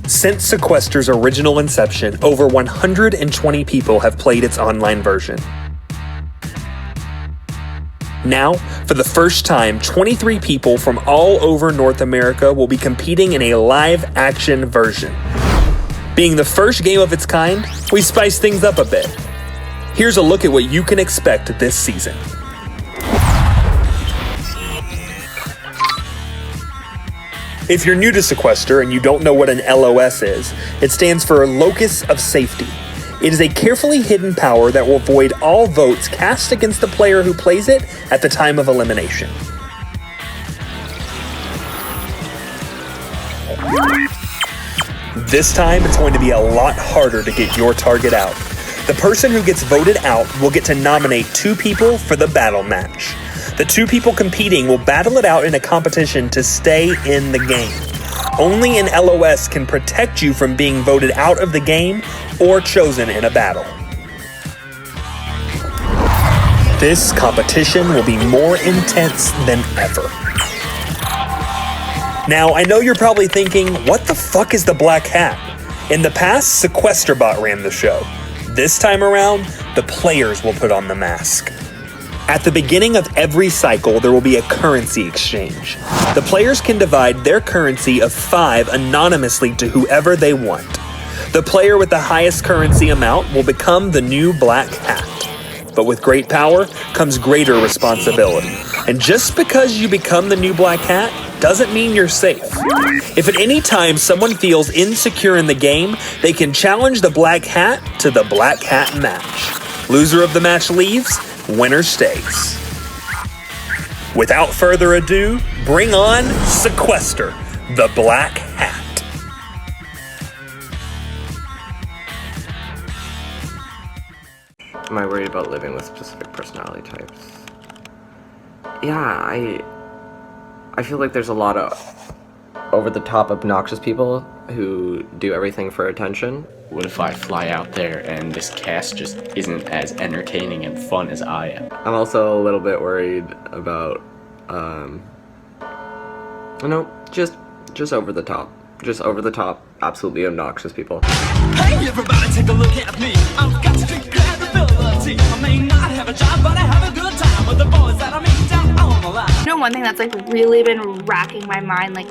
Since Sequester's original inception, over 120 people have played its online version. Now, for the first time, 23 people from all over North America will be competing in a live-action version. Being the first game of its kind, we spice things up a bit. Here's a look at what you can expect this season. If you're new to Sequester and you don't know what an LOS is, it stands for Locus of Safety. It is a carefully hidden power that will void all votes cast against the player who plays it at the time of elimination. This time, it's going to be a lot harder to get your target out. The person who gets voted out will get to nominate 2 people for the battle match. The 2 people competing will battle it out in a competition to stay in the game. Only an LOS can protect you from being voted out of the game or chosen in a battle. This competition will be more intense than ever. Now, I know you're probably thinking, what the fuck is the Black Hat? In the past, SequesterBot ran the show. This time around, the players will put on the mask. At the beginning of every cycle, there will be a currency exchange. The players can divide their currency of 5 anonymously to whoever they want. The player with the highest currency amount will become the new Black Hat. But with great power comes greater responsibility. And just because you become the new Black Hat doesn't mean you're safe. If at any time someone feels insecure in the game, they can challenge the Black Hat to the Black Hat match. Loser of the match leaves, winner stays. Without further ado, bring on Sequester, the Black Hat. Am I worried about living with specific personality types? Yeah, I feel like there's a lot of over-the-top obnoxious people who do everything for attention. What if I fly out there and this cast just isn't as entertaining and fun as I am? I'm also a little bit worried about, just over the top. Just over the top, absolutely obnoxious people. Hey everybody, take a look at me. I've got to take credibility. I may not have a job, but I have a good time with the boys that I meet down on the line. You know, one thing that's like really been racking my mind, like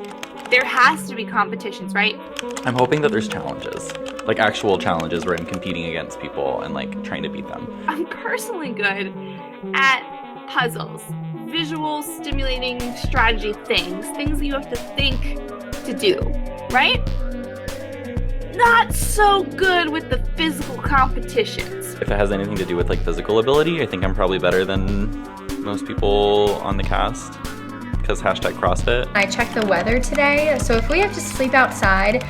there has to be competitions, right? I'm hoping that there's challenges, like actual challenges where I'm competing against people and like trying to beat them. I'm personally good at puzzles, visual, stimulating strategy things that you have to think to do, right? Not so good with the physical competitions. If it has anything to do with like physical ability, I think I'm probably better than most people on the cast because #CrossFit. I checked the weather today, so if we have to sleep outside,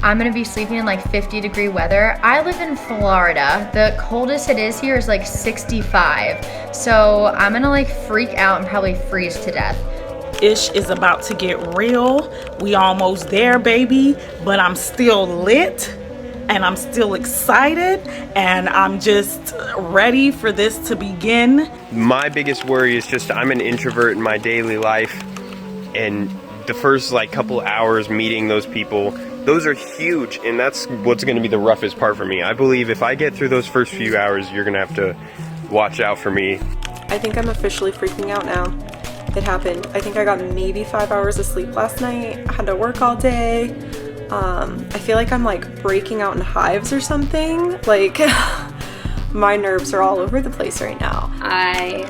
I'm gonna be sleeping in like 50-degree weather. I live in Florida. The coldest it is here is like 65. So I'm gonna like freak out and probably freeze to death. Ish is about to get real. We almost there, baby, but I'm still lit and I'm still excited and I'm just ready for this to begin. My biggest worry is just I'm an introvert in my daily life, and the first like couple hours meeting those people, those are huge, and that's what's going to be the roughest part for me. I believe if I get through those first few hours, you're going to have to watch out for me. I think I'm officially freaking out now. It happened. I think I got maybe 5 hours of sleep last night. I had to work all day. I feel like I'm like breaking out in hives or something. Like my nerves are all over the place right now. I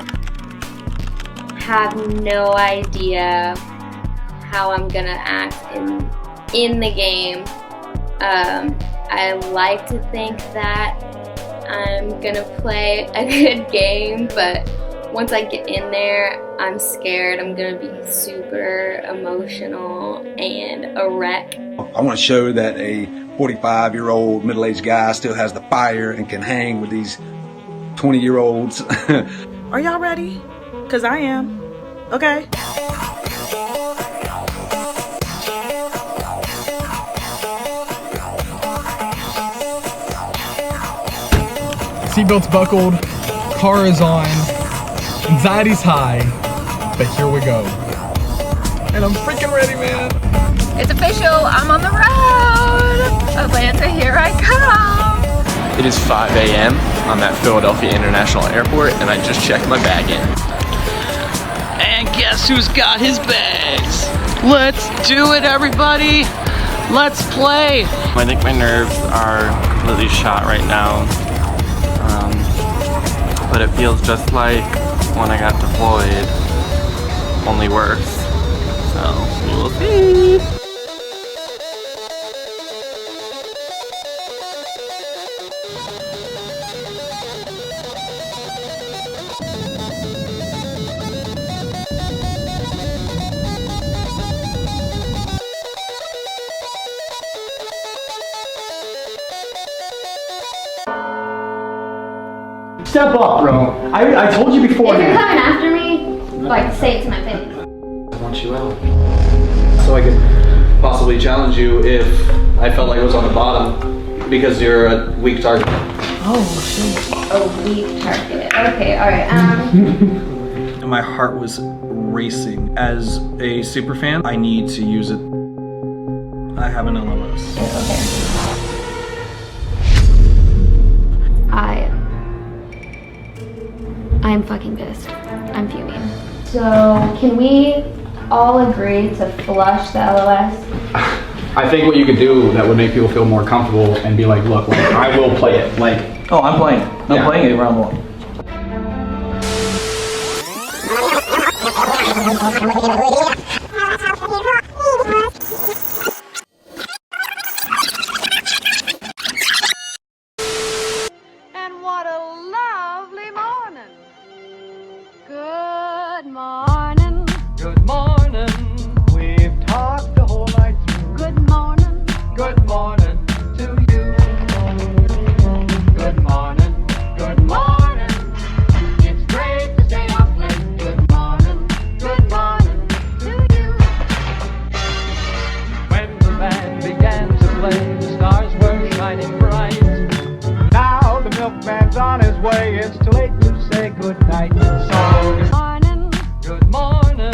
have no idea how I'm gonna act in the game. I like to think that I'm gonna play a good game, but once I get in there, I'm scared. I'm gonna be super emotional and a wreck. I want to show that a 45-year-old middle-aged guy still has the fire and can hang with these 20-year-olds. Are y'all ready? Cause I am. Okay. Seatbelts buckled, car is on, anxiety's high, but here we go. And I'm freaking ready, man. It's official, I'm on the road! Atlanta, here I come. It is 5 a.m. I'm at Philadelphia International Airport and I just checked my bag in. And guess who's got his bags? Let's do it, everybody! Let's play! I think my nerves are completely shot right now. But it feels just like when I got deployed, only worse. So, we will see! Step up, bro. I told you before. If you're coming after me, like, say it to my face. I want you out. So I could possibly challenge you if I felt like I was on the bottom because you're a weak target. Oh, shit. A weak target. Okay, alright, My heart was racing. As a super fan, I need to use it. I have an LMS. Okay. I'm fucking pissed. I'm fuming. So, can we all agree to flush the LOS? I think what you could do that would make people feel more comfortable and be like, look, like, I will play it. Like, oh, I'm playing. I'm playing it round one. And what a lovely morning. Good morning. Good morning. We've talked the whole night through. Good morning. Good morning to you. Good morning. Good morning. It's great to stay up late. Good morning. Good morning to you. When the band began to play, the stars were shining bright. Now the milkman's on his way. It's too late to say good night. So good morning. Good morning.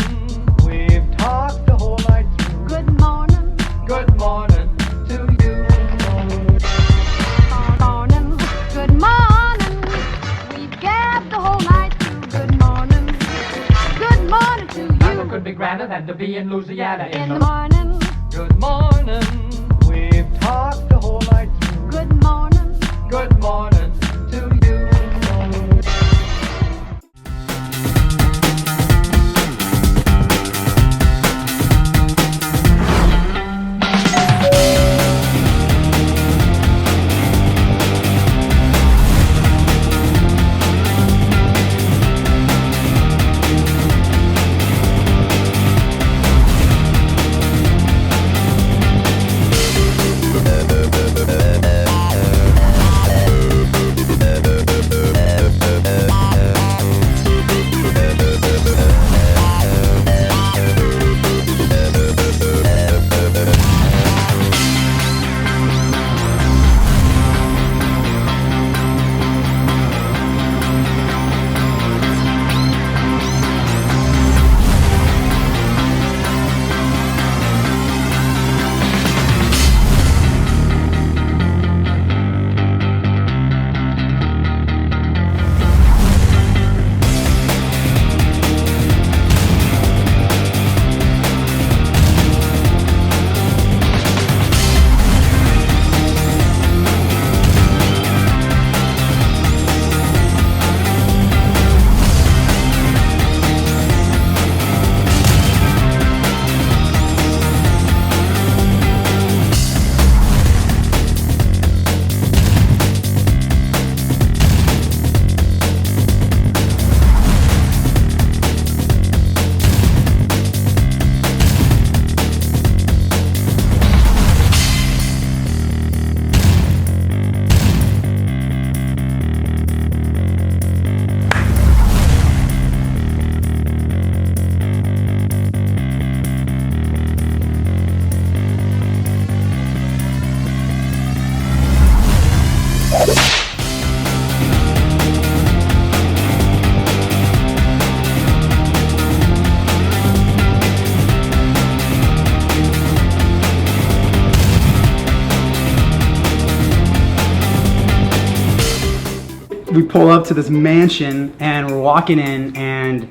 We've talked the whole night through. Good morning. Good morning to you. Morning. Good morning. We've gabbed the whole night through. Good morning. Good morning to you. Nothing could be grander than to be in Louisiana In the morning. Good morning. We've talked the whole night through. Good morning. Good morning to you. We pull up to this mansion and we're walking in and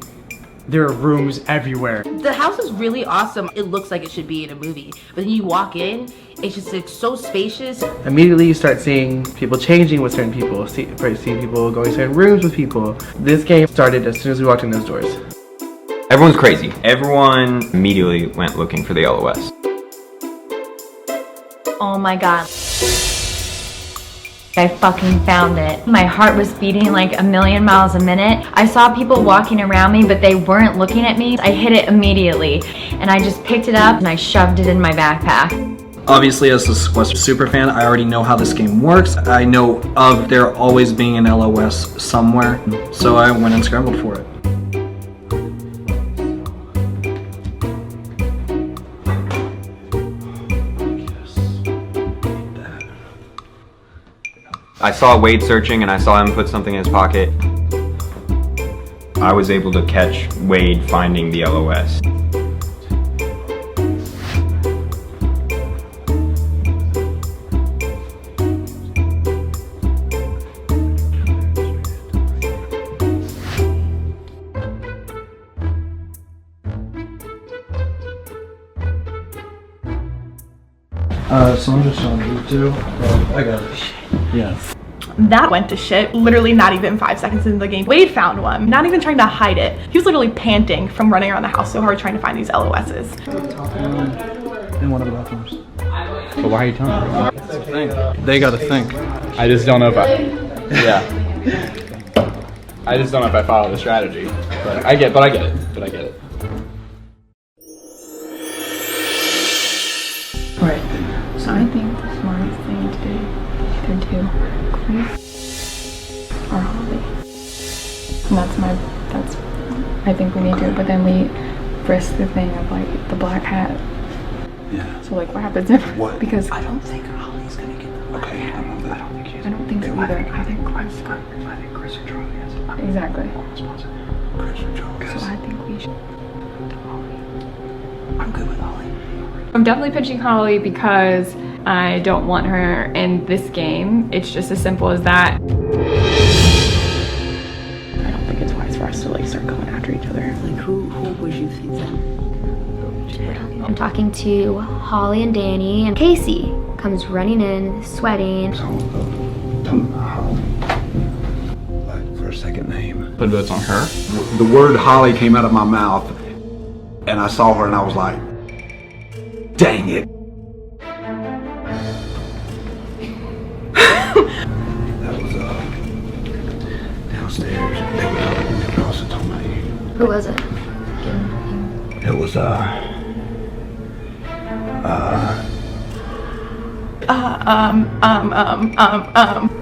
there are rooms everywhere. The house is really awesome. It looks like it should be in a movie. But then you walk in, it's just like so spacious. Immediately you start seeing people changing with certain people, seeing people going to certain rooms with people. This game started as soon as we walked in those doors. Everyone's crazy. Everyone immediately went looking for the LOS. Oh my god. I fucking found it. My heart was beating like a million miles a minute. I saw people walking around me, but they weren't looking at me. I hit it immediately, and I just picked it up and I shoved it in my backpack. Obviously, as a Sequester superfan, I already know how this game works. I know of there always being an LOS somewhere, so I went and scrambled for it. I saw Wade searching and I saw him put something in his pocket. I was able to catch Wade finding the LOS. So I'm just on YouTube. I got it. Yeah. That went to shit. Literally not even 5 seconds into the game. Wade found one, not even trying to hide it. He was literally panting from running around the house so hard trying to find these LOSs. In one of the bathrooms. But why are you telling me? That's the thing. They gotta think. I just don't know if I... Yeah. I just don't know if I follow the strategy. But I get it. Right. So I think the smartest thing to do, either do Chris or Holly. And that's I think we need to, but then we risk the thing of like the black hat. Yeah. So like what happens if, What? because I don't think Holly's gonna get the black hat. I don't think he is. I don't think so either. I think Chris or Charlie has it. Exactly. Chris or Charlie. So I think we should. I'm good with Holly. I'm definitely pitching Holly because I don't want her in this game. It's just as simple as that. I don't think it's wise for us to like start going after each other. Like who would you think then? I'm talking to Holly and Danny, and Casey comes running in, sweating. Like for a second name. But votes on her? The word Holly came out of my mouth, and I saw her, and I was like, "Dang it!" That was downstairs. They were also talking about you. Who was it? It was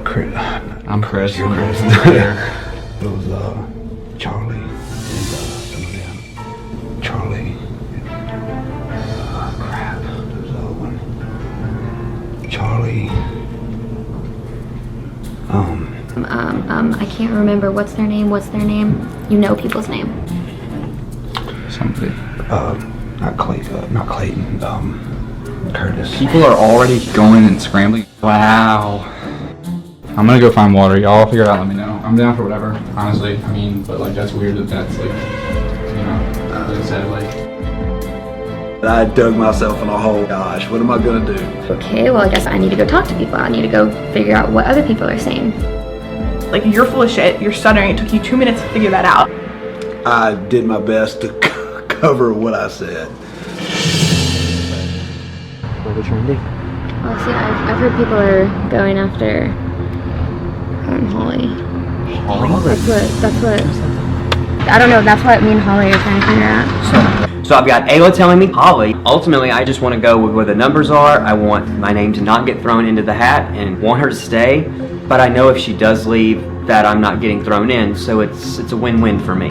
Chris. I'm Chris. You're Chris. It was Charlie and some of them. Charlie. Crap. There was the other one. Charlie. I can't remember. What's their name? You know people's name. Somebody. Not Clayton. Curtis. People are already going and scrambling. Wow. I'm gonna go find water. Y'all figure it out, let me know. I'm down for whatever, honestly. I mean, but like that's weird that's like, you know, like I said, like. I dug myself in a hole. Gosh, what am I gonna do? Okay, well I guess I need to go talk to people. I need to go figure out what other people are saying. Like you're full of shit, you're stuttering, it took you 2 minutes to figure that out. I did my best to cover what I said. What are you trying to do? Well, see, I've heard people are going after Holly. That's what. I don't know. That's what me and Holly are trying to figure out. So I've got Ayla telling me Holly. Ultimately, I just want to go with where the numbers are. I want my name to not get thrown into the hat and want her to stay. But I know if she does leave, that I'm not getting thrown in. So it's a win-win for me.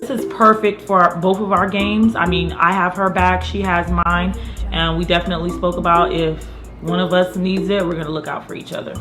This is perfect for both of our games. I mean, I have her back, she has mine, and we definitely spoke about if one of us needs it, we're gonna look out for each other.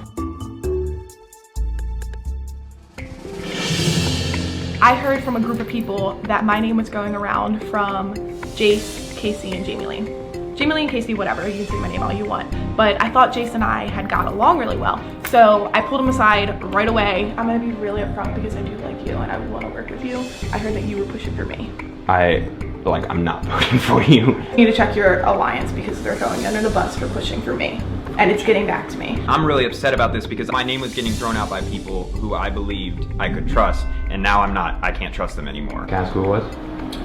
I heard from a group of people that my name was going around from Jace, Casey, and Jamie Lee. Jamie Lee and Casey, whatever, you can say my name all you want. But I thought Jace and I had got along really well. So I pulled him aside right away. I'm gonna be really upfront because I do like you and I would want to work with you. I heard that you were pushing for me. I'm not voting for you. You need to check your alliance because they're throwing you under the bus for pushing for me. And it's getting back to me. I'm really upset about this because my name was getting thrown out by people who I believed I could trust, and now I can't trust them anymore. Can I ask who it was?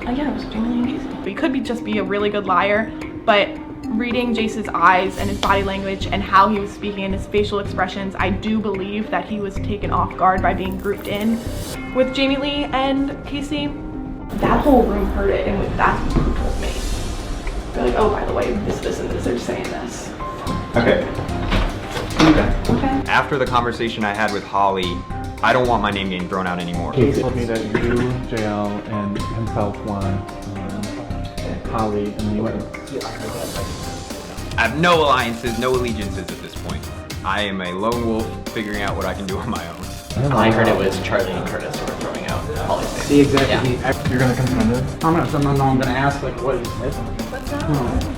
Oh yeah, it was Jamie Lee and Casey. He could just be a really good liar, but reading Jace's eyes and his body language and how he was speaking and his facial expressions, I do believe that he was taken off guard by being grouped in with Jamie Lee and Casey. That whole room heard it, and that's who told me. They're like, oh, by the way, this, and this, they're saying this. Okay. Okay. After the conversation I had with Holly, I don't want my name getting thrown out anymore. He told me that you, JL, and himself want Holly, and then you went. I have no alliances, no allegiances at this point. I am a lone wolf figuring out what I can do on my own. I heard it was Charlie and Curtis who were throwing out Holly's name. See, exactly. Yeah. You're gonna confront it? I'm gonna ask like what he said. What's up?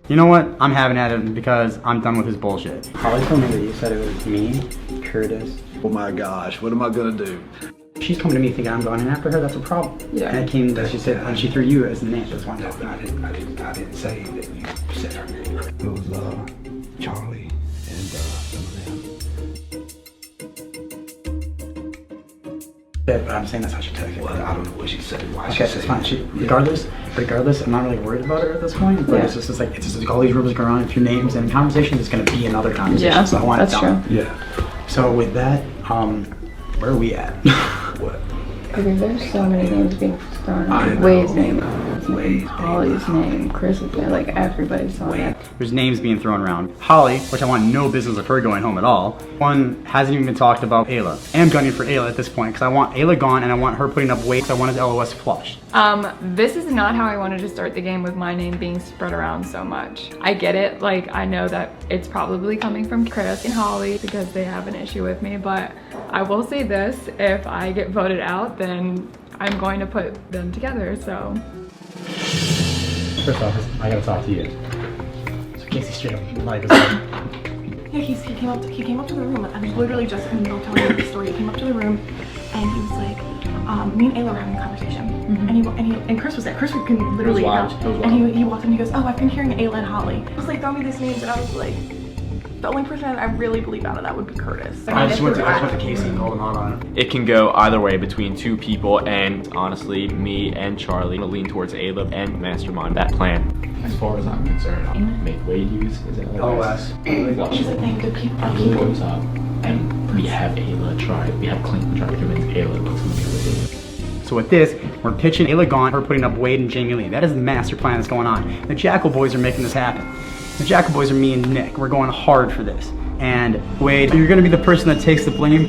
You know what? I'm having at it because I'm done with his bullshit. Holly told me that you said it was me, Curtis. Oh my gosh, what am I gonna do? She's coming to me thinking I'm going in after her. That's a problem. Yeah. And it came that she said when she threw you as the name. That's one. I didn't say that you said her name. It was Charlie and some of them. Yeah, but I'm saying that's how she took it. Well, I don't know what she said. Why Okay, she it's said fine. it. Regardless, I'm not really worried about her at this point. But it's just like all these rumors going on, a few names, and conversation is going to be another conversation. Yeah, so I want that's it done. true. Yeah. So with that, where are we at? What? Okay, there's so many names being thrown out. Wade's name, Holly's name, Chris's name, like everybody's throwing it. There's names being thrown around. Holly, which I want no business of her going home at all. One hasn't even been talked about. Ayla. I am gunning for Ayla at this point because I want Ayla gone and I want her putting up weight because I want his LOS flushed. This is not how I wanted to start the game with my name being spread around so much. I get it, like I know that it's probably coming from Chris and Holly because they have an issue with me, but I will say this, if I get voted out, then I'm going to put them together, so. First off, I gotta talk to you. So Casey straight up lied this up. Yeah, he came up to the room. I was literally just in the middle telling him the story. He came up to the room and he was like, me and Ayla were having a conversation. And Chris was there. Chris can literally and he walked in and he goes, oh, I've been hearing Ayla and Holly. He was like, throw me these names, and I was like, the only person I really believe out of that would be Curtis. I just went to Casey and called him out on it. It can go either way between two people, and honestly, me and Charlie lean towards Ayla and mastermind that plan. As far as I'm concerned, I'll make Wade use his LOS. Here's the thing, good people. Ayla goes up, and we have Clinton try to convince Ayla to do it. So with this, we're pitching Ayla gone, her putting up Wade and Jamie Lee. That is the master plan that's going on. The Jackal Boys are making this happen. The Jackal Boys are me and Nick. We're going hard for this. And Wade, you're gonna be the person that takes the blame.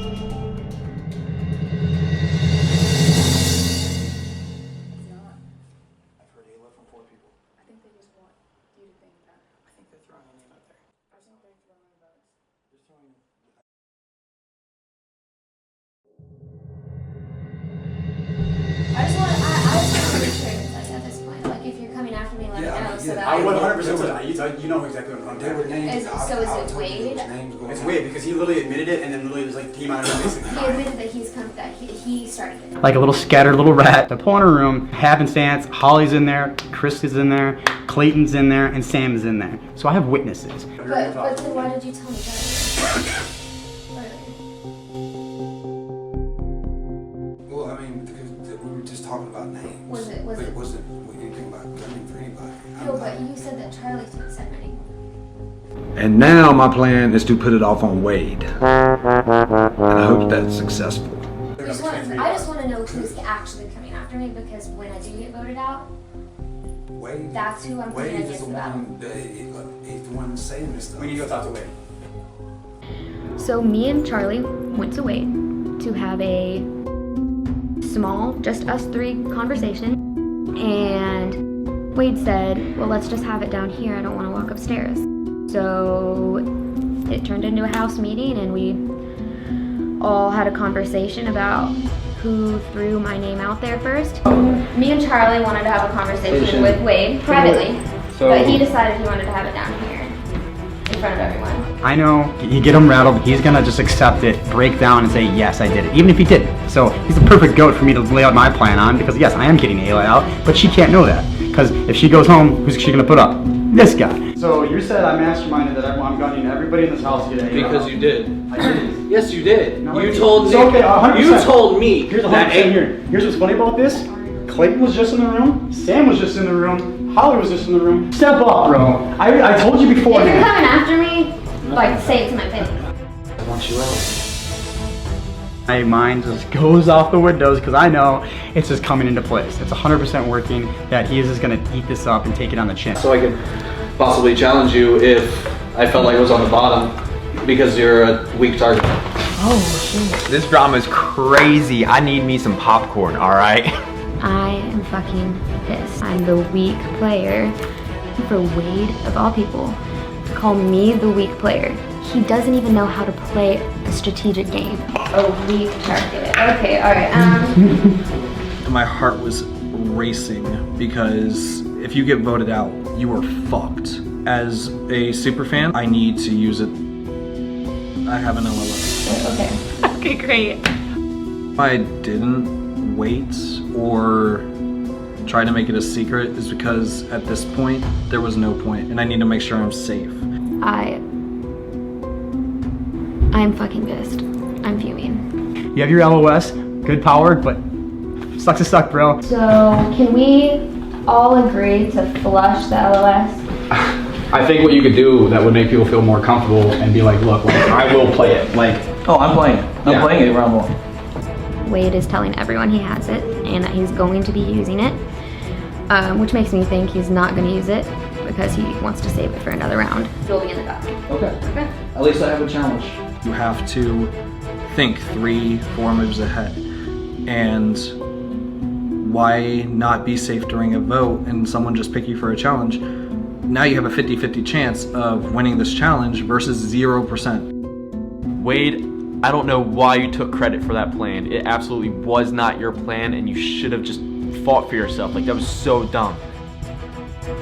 I just want to make sure it's like at this point, like if you're coming after me, let me know so that I 100% would. You know exactly what I'm talking about. So is it Wade? It's Wade because he literally admitted it and then literally was like came out of it basically. He admitted that he started it. Like a little scattered little rat. They're pulling a room, happenstance, Holly's in there, Chris is in there, Clayton's in there, and Sam is in there. So I have witnesses. But then why did you tell me that? Well, I mean, because we were just talking about names. It wasn't anything about gunning for anybody. No, but you said that Charlie said my name. And now my plan is to put it off on Wade. And I hope that's successful. I just want to know who's actually coming after me because when I do get voted out, Wade, that's who I'm Wade thinking is the about. he's the one saying this stuff. We need to go talk to Wade. So me and Charlie went to Wade to have a small, just us three conversation. And Wade said, well, let's just have it down here. I don't want to walk upstairs. So it turned into a house meeting and we all had a conversation about who threw my name out there first. Me and Charlie wanted to have a conversation with Wade privately, but he decided he wanted to have it down here in front of everyone. I know you get him rattled, he's gonna just accept it, break down and say, yes, I did it, even if he didn't. So he's the perfect goat for me to lay out my plan on, because yes, I am getting Ayla out, but she can't know that. Because if she goes home, who's she gonna put up? This guy. So you said I masterminded that I'm gunning everybody in this house to get Ayla Because out. you did. I did. Yes, you did. No, You it's told me. okay, 100%. You told me Here's 100% that here. Here's what's funny about this. Clayton was just in the room. Sam was just in the room. Holly was just in the room. Step up, bro. I told you before. If you're coming after me, like, say it to my face. I want you out. My mind just goes off the windows because I know it's just coming into place. It's 100% working that he is just going to eat this up and take it on the chin. So I could possibly challenge you if I felt like I was on the bottom because you're a weak target. Oh, shit. This drama is crazy. I need me some popcorn, all right? I am fucking pissed. I'm the weak player. For Wade, of all people, to call me the weak player. He doesn't even know how to play a strategic game. A weak target. Okay, alright. My heart was racing because if you get voted out, you are fucked. As a super fan, I need to use it. I have an LOS. Okay. Okay, great. If I didn't wait or try to make it a secret is because at this point, there was no point, and I need to make sure I'm safe. I'm fucking pissed. I'm fuming. You have your LOS, good power, but sucks to suck, bro. So, can we all agree to flush the LOS? I think what you could do that would make people feel more comfortable and be like, look, I will play it. Like, oh, I'm playing it. I'm playing it round one. Wade is telling everyone he has it and that he's going to be using it, which makes me think he's not going to use it because he wants to save it for another round. We'll be in the back. Okay. At least I have a challenge. You have to think 3-4 moves ahead. And why not be safe during a vote and someone just pick you for a challenge? Now you have a 50-50 chance of winning this challenge versus 0%. Wade, I don't know why you took credit for that plan. It absolutely was not your plan, and you should have just fought for yourself. Like, that was so dumb.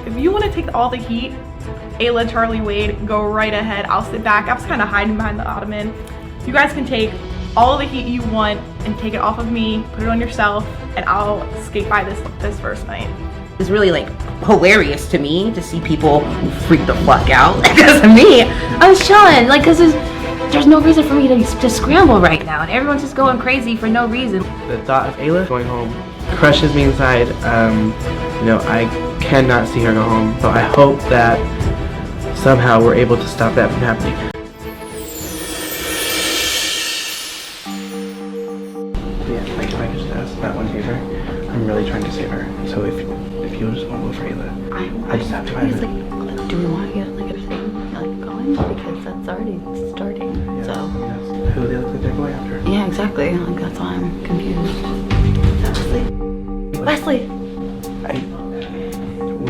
If you want to take all the heat, Ayla, Charlie, Wade, go right ahead. I'll sit back. I was kind of hiding behind the ottoman. You guys can take all the heat you want and take it off of me, put it on yourself, and I'll skate by this first night. It's really like hilarious to me to see people freak the fuck out because of me. I was chilling, like, cause there's no reason for me to scramble right now, and everyone's just going crazy for no reason. The thought of Ayla going home crushes me inside. You know, I cannot see her go home, so I hope that somehow we're able to stop that from happening. Yeah, like if I could just ask that one favor, I'm really trying to save her. So if you'll just vote for Ayla, I just have to. Like, do we want to get like a thing like going because that's already starting? Yes, so yes. Who they look like they're going after? yeah, exactly. Like that's why I'm confused. Leslie. We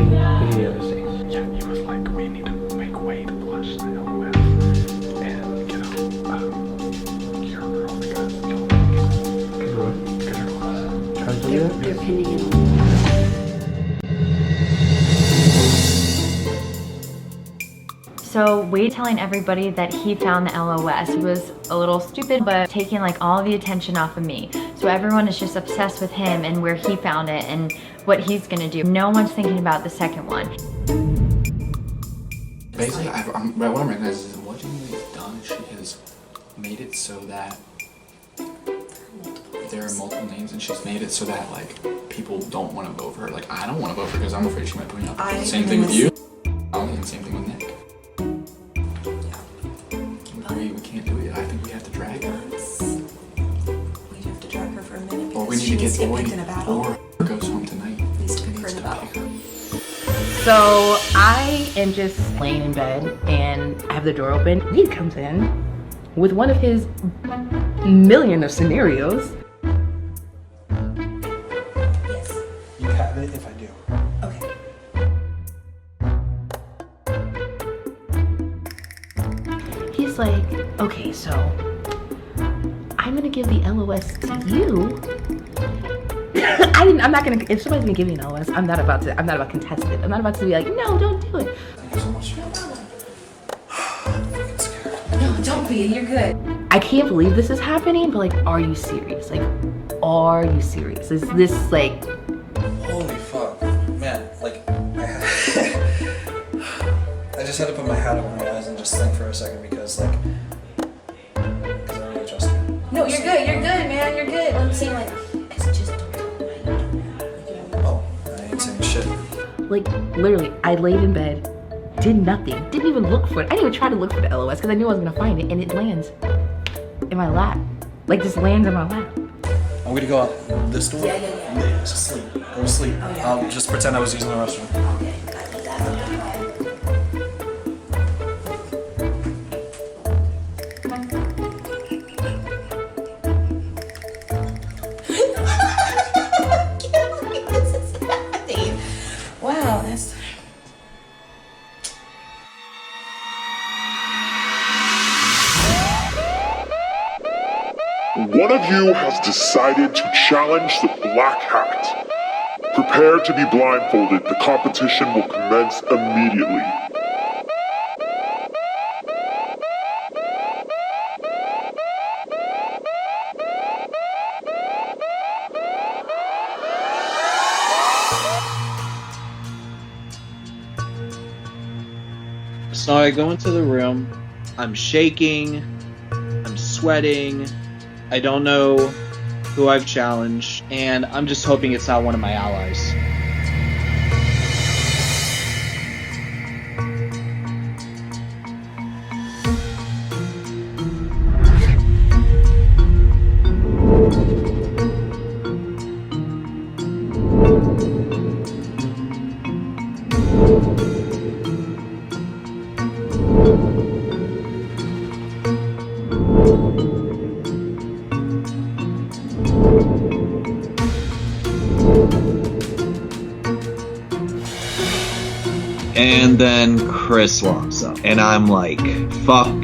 need the other things. Yeah, he was like, we need to make Wade flush the LOS and get your girl because your girl. Trying to do that? They're pinning it on. So Wade telling everybody that he found the LOS was a little stupid, but taking like all the attention off of me. So everyone is just obsessed with him and where he found it and what he's gonna do. No one's thinking about the second one. Basically, what I'm recognizing is what Jamie's done, she has made it so that there are multiple names, and she's made it so that like people don't want to vote for her. Like I don't want to vote for her because I'm afraid she might put me up. Same thing with you. And same thing with Nick. We can't do it. I think we have to drag her. We'd have to drag her for a minute because Or we need she to needs get to get Boyd, picked in a battle. or goes home tonight. Needs to pick her in a battle. So I am just laying in bed and I have the door open. He comes in with one of his million of scenarios. Yes. You have it if I do. Okay. He's like, okay, so I'm gonna give the LOS to you. I'm not gonna, if somebody's gonna give me an LOS, I'm not about to contest it. I'm not about to be like, no, don't do it. Thank you so much. No, don't be, you're good. I can't believe this is happening, but like, are you serious? Like, are you serious? Is this like... Holy fuck. Man, like, I just had to put my hat over my eyes and just think for a second because like, because I really trust you. No, you're good, man, you're good. I'm saying like, it's just Oh, I ain't saying shit. like, literally, I laid in bed, did nothing, didn't even look for it. I didn't even try to look for the LOS because I knew I was gonna find it, and it lands in my lap. Like, just lands in my lap. I'm gonna go out this door. Yeah. Just sleep. Go to sleep. Oh, yeah. I'll just pretend I was using the restroom. Okay. Wow, that's... One of you has decided to challenge the Black Hat. Prepare to be blindfolded. The competition will commence immediately. So I go into the room, I'm shaking, I'm sweating, I don't know who I've challenged, and I'm just hoping it's not one of my allies. And then Chris walks up, and I'm like, fuck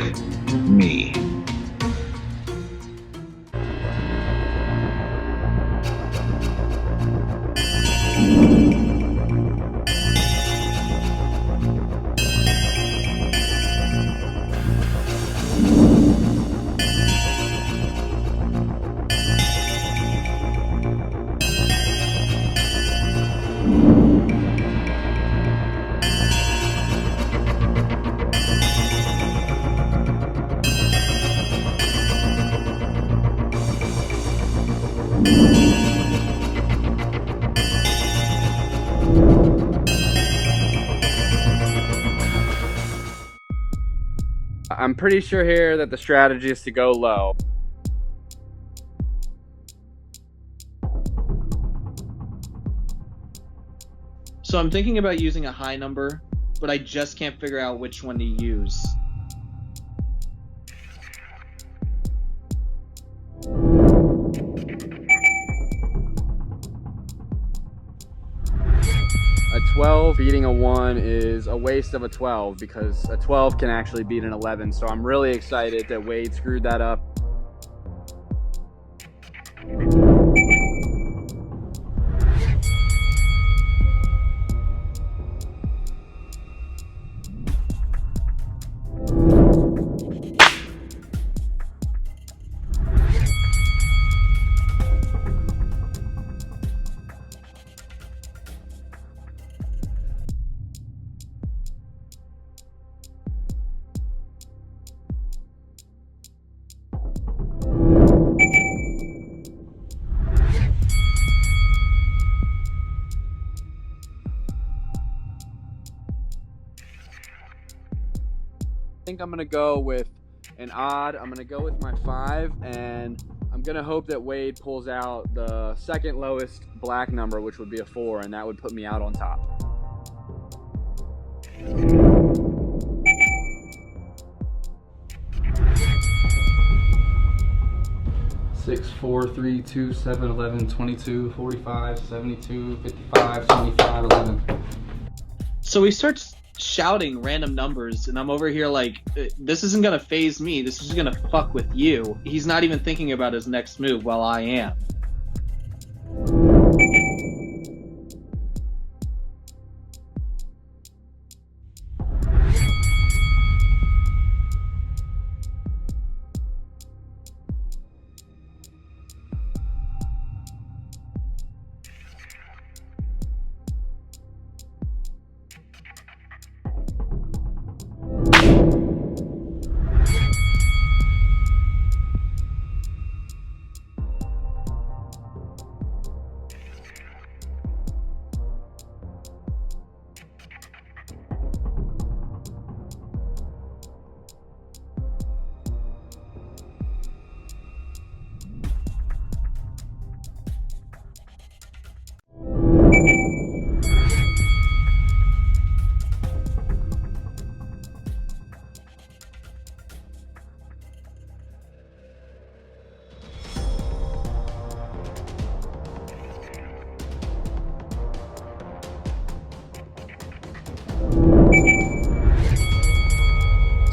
me. I'm pretty sure here that the strategy is to go low. So I'm thinking about using a high number, but I just can't figure out which one to use. A 12 beating a 1 is a waste of a 12 because a 12 can actually beat an 11. So I'm really excited that Wade screwed that up. I think I'm gonna go with an odd. I'm gonna go with my 5, and I'm gonna hope that Wade pulls out the second lowest black number, which would be a 4, and that would put me out on top. Six, 4, 3, 2, 7, 11, 22, 45, 72, 55, 25, 11. So he starts shouting random numbers, and I'm over here like, this isn't gonna phase me. This is just gonna fuck with you. He's not even thinking about his next move while I am.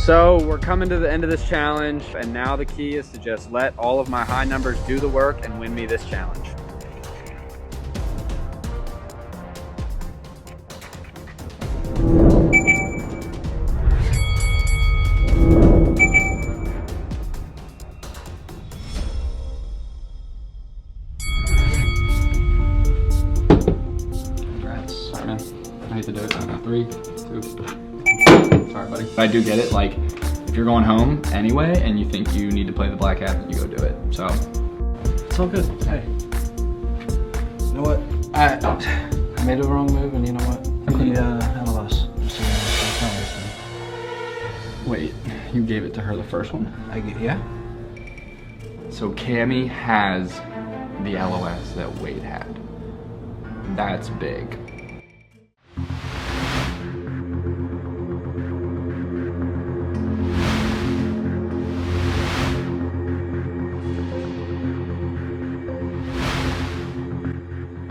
So we're coming to the end of this challenge, and now the key is to just let all of my high numbers do the work and win me this challenge. Congrats. Sorry, man. I hate to do it. 3, 2. Sorry, buddy. But I do get it. Like, if you're going home anyway and you think you need to play the black hat, then you go do it. So, It's all good. Hey. You know what? I made a wrong move, and you know what? You need hell of us. wait, you gave it to her the first one? Yeah. So Cammy has the LOS that Wade had. That's big.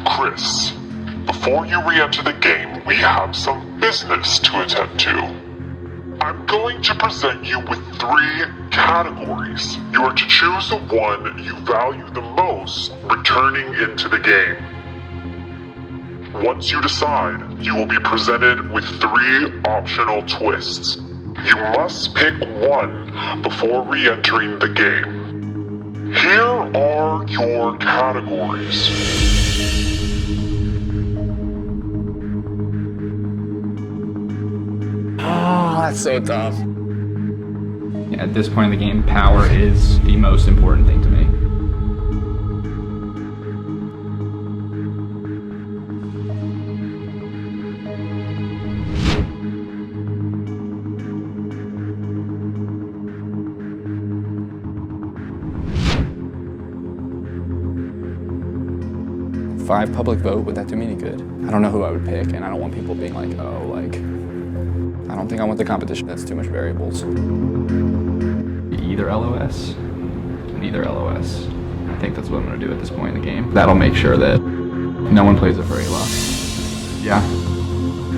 Chris, before you re-enter the game, we have some business to attend to. I'm going to present you with 3 categories. You are to choose the one you value the most returning into the game. Once you decide, you will be presented with 3 optional twists. You must pick one before re-entering the game. Here are your categories. Oh, that's so tough. At this point in the game, power is the most important thing to me. Five public vote, would that do me any good? I don't know who I would pick, and I don't want people being like, oh, like, I don't think I want the competition. That's too much variables. Either LOS, neither LOS. I think that's what I'm gonna do at this point in the game. That'll make sure that no one plays it for Ayla. Yeah,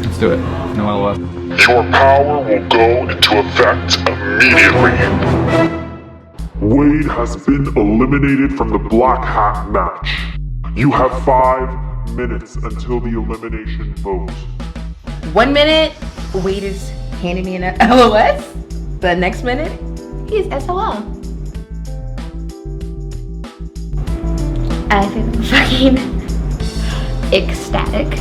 let's do it. No LOS. Your power will go into effect immediately. Wade has been eliminated from the Black Hat match. You have 5 minutes until the elimination vote. 1 minute, Wade is handing me an LOS. The next minute, he's SOL. I think I'm fucking ecstatic,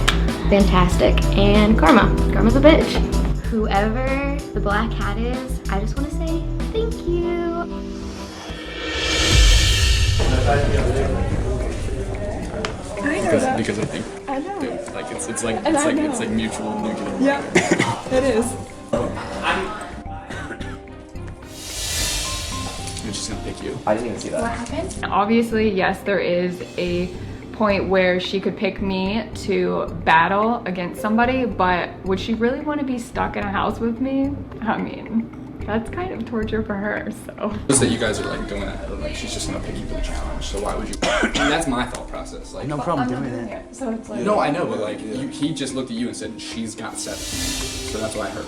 fantastic, and Karma. Karma's a bitch. Whoever the Black Hat is, I just want to say thank you. Because I think I know. like it's like mutual nuclear. Yeah, it is. I'm just gonna pick you. I didn't even see that. What happened? Obviously, yes, there is a point where she could pick me to battle against somebody, but would she really want to be stuck in a house with me? I mean, That's kind of torture for her, so. Just that you guys are like going ahead of like she's just gonna pick you for the challenge. So why would you? And that's my thought process. Like No problem doing it. So it's like. No, I know, but like he just looked at you and said she's got 7. So that's what I heard.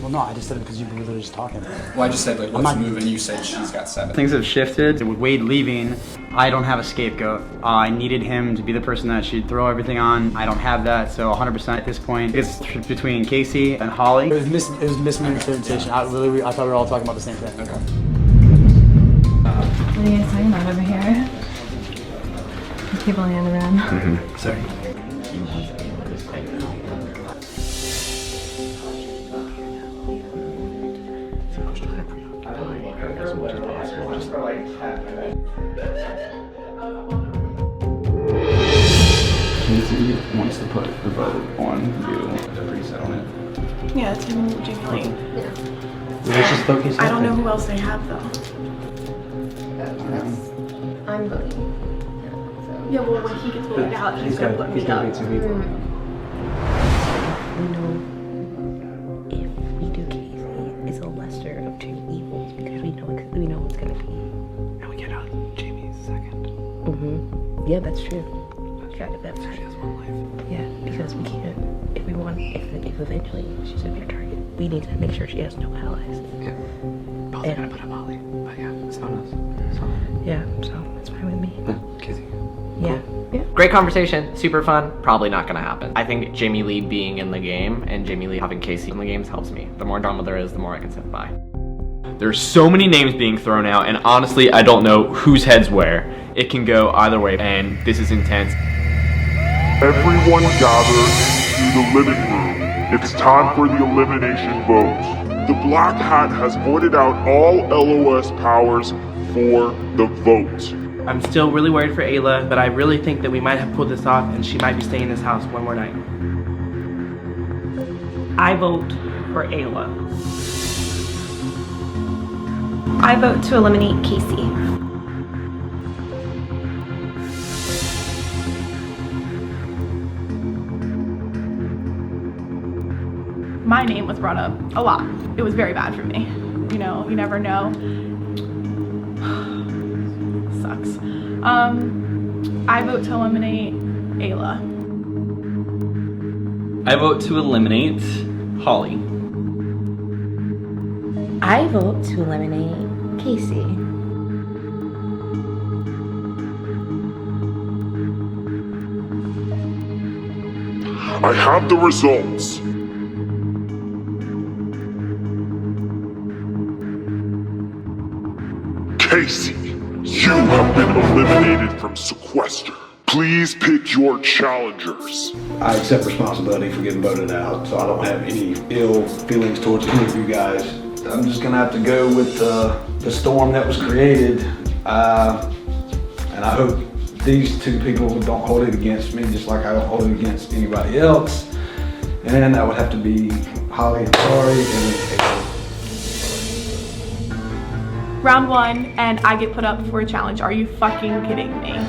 Well, no, I just said it because you were literally just talking. Well, I just said like let's move, and you said she's got 7. Things have shifted. With Wade leaving, I don't have a scapegoat. I needed him to be the person that she'd throw everything on. I don't have that, so 100% at this point. It's between Casey and Holly. It was miscommunication. I thought we were all talking about the same thing. Okay. What are you guys talking about over here? People handing around. Sorry. Casey wants to put the vote on you. Is that pretty set on it? Yeah, it's him and Jamie Lee. Let's just focus. I don't know who else they have though. I'm voting. Yeah, well, when he gets voted out, he's gonna put me up. We know if we do Casey, it's a lesser of 2 evils because we know it's gonna be. And we get out Jamie's second. Yeah, that's true. That's true. She has 1 life. Yeah, because we can't. If we want, if eventually she's a big target, we need to make sure she has no allies. Yeah. Probably gonna put up Holly, but yeah, it's on us. It's on us. Yeah, so it's fine with me. Casey. Yeah. Yeah. Great conversation, super fun, probably not gonna happen. I think Jamie Lee being in the game and Jamie Lee having Casey in the games helps me. The more drama there is, the more I can sit by. There's so many names being thrown out, and honestly, I don't know whose head's where. It can go either way, and this is intense. Everyone gather into the living room. It's time for the elimination vote. The Black Hat has voted out all LOS powers for the vote. I'm still really worried for Ayla, but I really think that we might have pulled this off and she might be staying in this house one more night. I vote for Ayla. I vote to eliminate Casey. My name was brought up a lot. It was very bad for me. You know, you never know. Sucks. I vote to eliminate Ayla. I vote to eliminate Holly. I vote to eliminate Casey. I have the results. Casey, you have been eliminated from Sequester. Please pick your challengers. I accept responsibility for getting voted out, so I don't have any ill feelings towards any of you guys. I'm just gonna have to go with the storm that was created, and I hope these 2 people don't hold it against me, just like I don't hold it against anybody else. And that would have to be Holly and Sorry and Round 1, and I get put up for a challenge. Are you fucking kidding me?